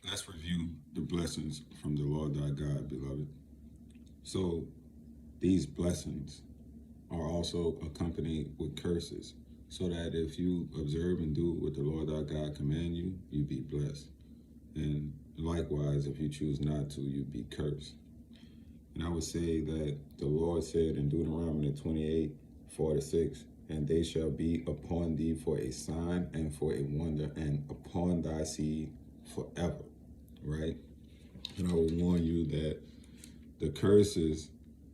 Let's review the blessings from the Lord thy God, beloved. So these blessings are also accompanied with curses, so that if you observe and do what the Lord thy God command you, you be blessed. And likewise, if you choose not to, you be cursed. And I would say that the Lord said in Deuteronomy 28:4-6, and they shall be upon thee for a sign and for a wonder, and upon thy seed forever. Right? And I will warn you that the curses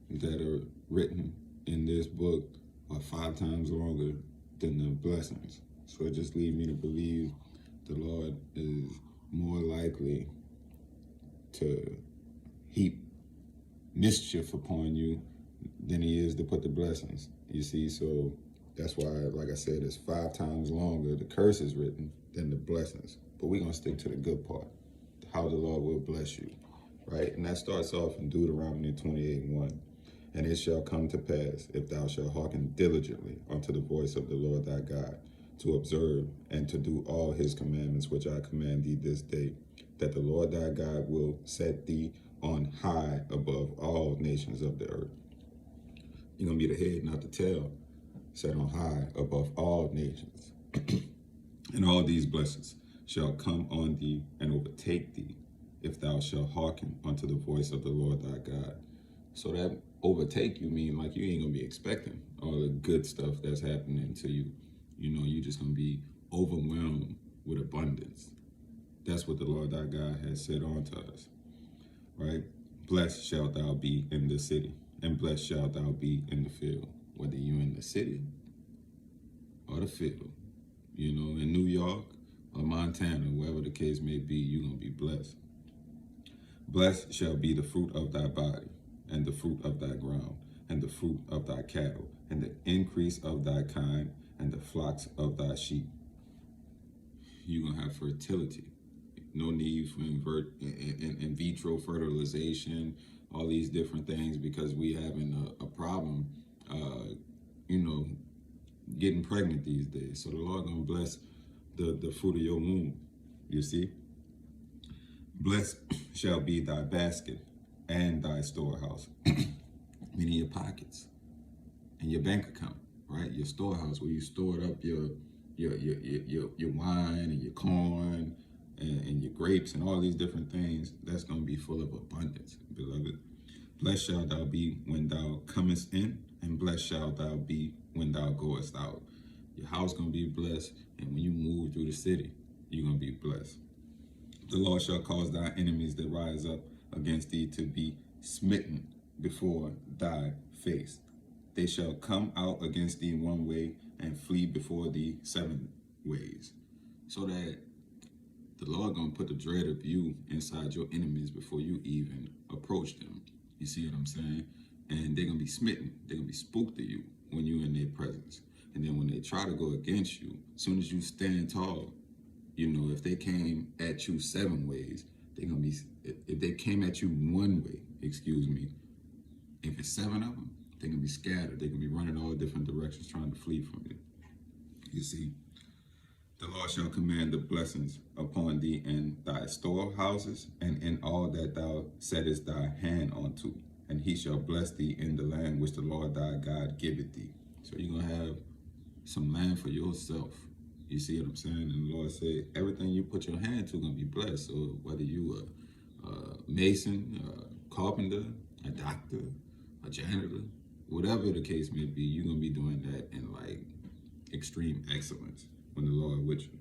that are written in this book are 5 times longer than the blessings. So it just leads me to believe the Lord is more likely to heap mischief upon you than he is to put the blessings. You see, so that's why, like I said, it's 5 times longer the curse is written than the blessings. But we're gonna stick to the good part, how the Lord will bless you, right? And that starts off in Deuteronomy 28:1. And it shall come to pass, if thou shalt hearken diligently unto the voice of the Lord thy God, to observe and to do all his commandments which I command thee this day, that the Lord thy God will set thee on high above all nations of the earth. You're going to be the head, not the tail, set on high above all nations. And all these blessings shall come on thee and overtake thee, if thou shalt hearken unto the voice of the Lord thy God. So that overtake you mean like you ain't gonna be expecting all the good stuff that's happening to you. You know, you just gonna be overwhelmed with abundance. That's what the Lord thy God has said unto us, right? Blessed shalt thou be in the city, and blessed shalt thou be in the field. Whether you're in the city or the field, you know, in New York or Montana, wherever the case may be, you're gonna be blessed. Blessed shall be the fruit of thy body, and the fruit of thy ground, and the fruit of thy cattle, and the increase of thy kind, and the flocks of thy sheep. You're going to have fertility. No need for in vitro fertilization, all these different things, because we having a problem, you know, getting pregnant these days. So the Lord going to bless the fruit of your womb, you see. Blessed shall be thy basket and thy storehouse, meaning your pockets and your bank account, right? Your storehouse where you stored up your wine and your corn and your grapes and all these different things. That's going to be full of abundance, beloved. Blessed shalt thou be when thou comest in, and blessed shalt thou be when thou goest out. Your house going to be blessed, and when you move through the city, you're going to be blessed. The Lord shall cause thy enemies that rise up against thee to be smitten before thy face. They shall come out against thee one way and flee before thee 7 ways. So that the Lord gonna put the dread of you inside your enemies before you even approach them. You see what I'm saying? And they're gonna be smitten. They're gonna be spooked at you when you're in their presence. And then when they try to go against you, as soon as you stand tall, you know, if they came at you 7 ways, they're gonna be. If they came at you 1 way, excuse me, if it's 7 of them, they're gonna be scattered. They're gonna be running all different directions trying to flee from you. You see, the Lord shall command the blessings upon thee in thy storehouses and in all that thou settest thy hand unto, and he shall bless thee in the land which the Lord thy God giveth thee. So you're gonna have some land for yourself. You see what I'm saying? And the Lord said, everything you put your hand to gonna be blessed. So whether you a mason, a carpenter, a doctor, a janitor, whatever the case may be, you're gonna be doing that in like extreme excellence when the Lord with you.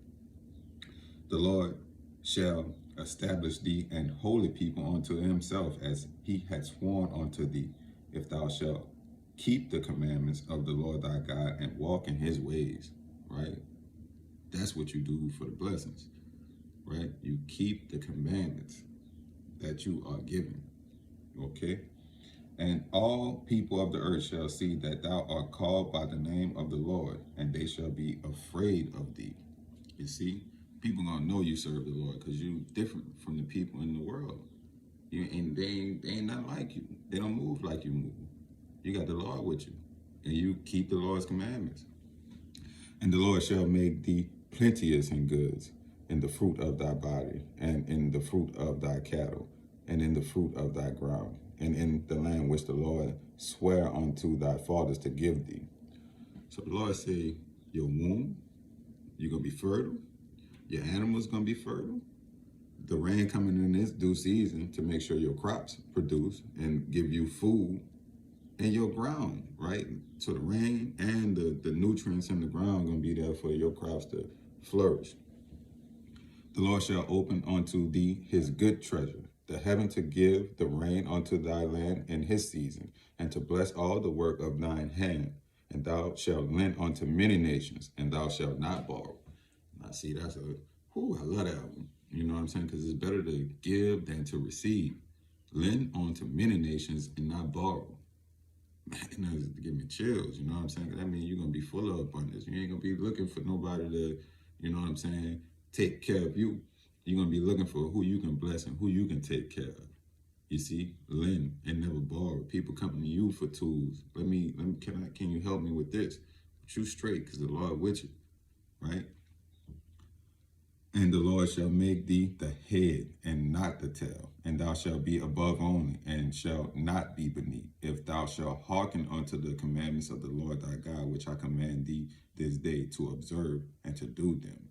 The Lord shall establish thee an holy people unto himself, as he had sworn unto thee, if thou shalt keep the commandments of the Lord thy God and walk in his ways, right? That's what you do for the blessings, right? You keep the commandments that you are given, okay? And all people of the earth shall see that thou art called by the name of the Lord, and they shall be afraid of thee. You see, people gonna know you serve the Lord because you different from the people in the world. And they ain't not like you. They don't move like you move. You got the Lord with you, and you keep the Lord's commandments. And the Lord shall make thee plenteous in goods, in the fruit of thy body, and in the fruit of thy cattle, and in the fruit of thy ground, and in the land which the Lord sware unto thy fathers to give thee. So the Lord say, your womb, you're going to be fertile. Your animals going to be fertile. The rain coming in this due season to make sure your crops produce and give you food in your ground, right? So the rain and the nutrients in the ground going to be there for your crops to flourish. The Lord shall open unto thee his good treasure, the heaven to give the rain unto thy land in his season, and to bless all the work of thine hand. And thou shalt lend unto many nations, and thou shalt not borrow. Now, see, that's I love that one. You know what I'm saying? Because it's better to give than to receive. Lend unto many nations and not borrow. Man, that's give me chills. You know what I'm saying? That means you're going to be full of abundance. You ain't going to be looking for nobody to, you know what I'm saying, take care of you. You're going to be looking for who you can bless and who you can take care of. You see, lend and never borrow. People coming to you for tools. Can you help me with this? But you straight, because the Lord with you, right? And the Lord shall make thee the head and not the tail, and thou shalt be above only, and shalt not be beneath, if thou shalt hearken unto the commandments of the Lord thy God, which I command thee this day to observe and to do them.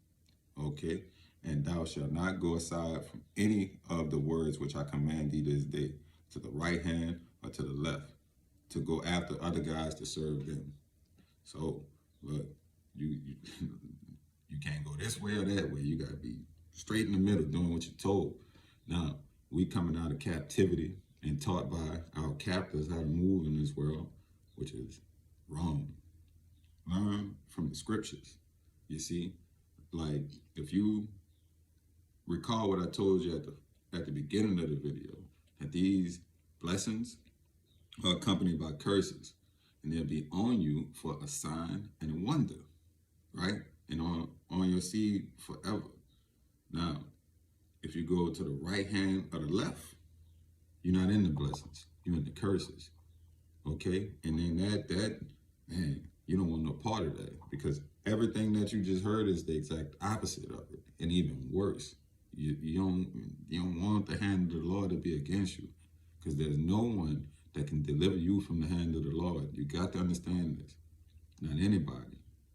Okay? And thou shalt not go aside from any of the words which I command thee this day, to the right hand or to the left, to go after other guys to serve them. So, look, you can't go this way or that way. You got to be straight in the middle doing what you're told. Now, we coming out of captivity and taught by our captors how to move in this world, which is wrong. Learn from the scriptures. You see, like if you recall what I told you at the beginning of the video, that these blessings are accompanied by curses, and they'll be on you for a sign and a wonder, right? And on your seed forever. Now, if you go to the right hand or the left, you're not in the blessings, you're in the curses. Okay? And then that man, you don't want no part of that, because everything that you just heard is the exact opposite of it, and even worse. You don't want the hand of the Lord to be against you, because there's no one that can deliver you from the hand of the Lord. You got to understand this. Not anybody.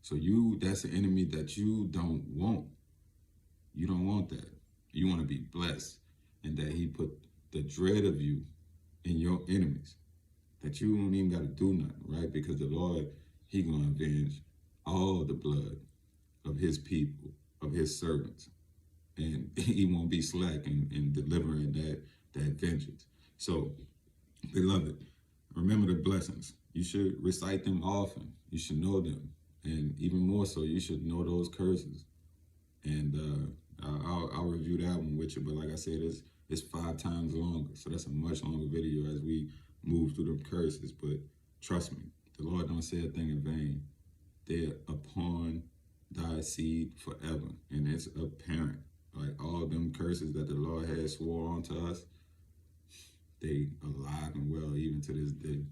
So that's the enemy that you don't want. You don't want that. You want to be blessed, and that he put the dread of you in your enemies, that you don't even got to do nothing, right? Because the Lord, he going to avenge all the blood of his people, of his servants. And he won't be slack in delivering that vengeance. So, beloved, remember the blessings. You should recite them often. You should know them. And even more so, you should know those curses. And I'll review that one with you. But like I said, it's 5 times longer. So that's a much longer video as we move through the curses. But trust me, the Lord don't say a thing in vain. They're upon thy seed forever. And it's apparent. Like all them curses that the Lord has swore onto us, they alive and well even to this day.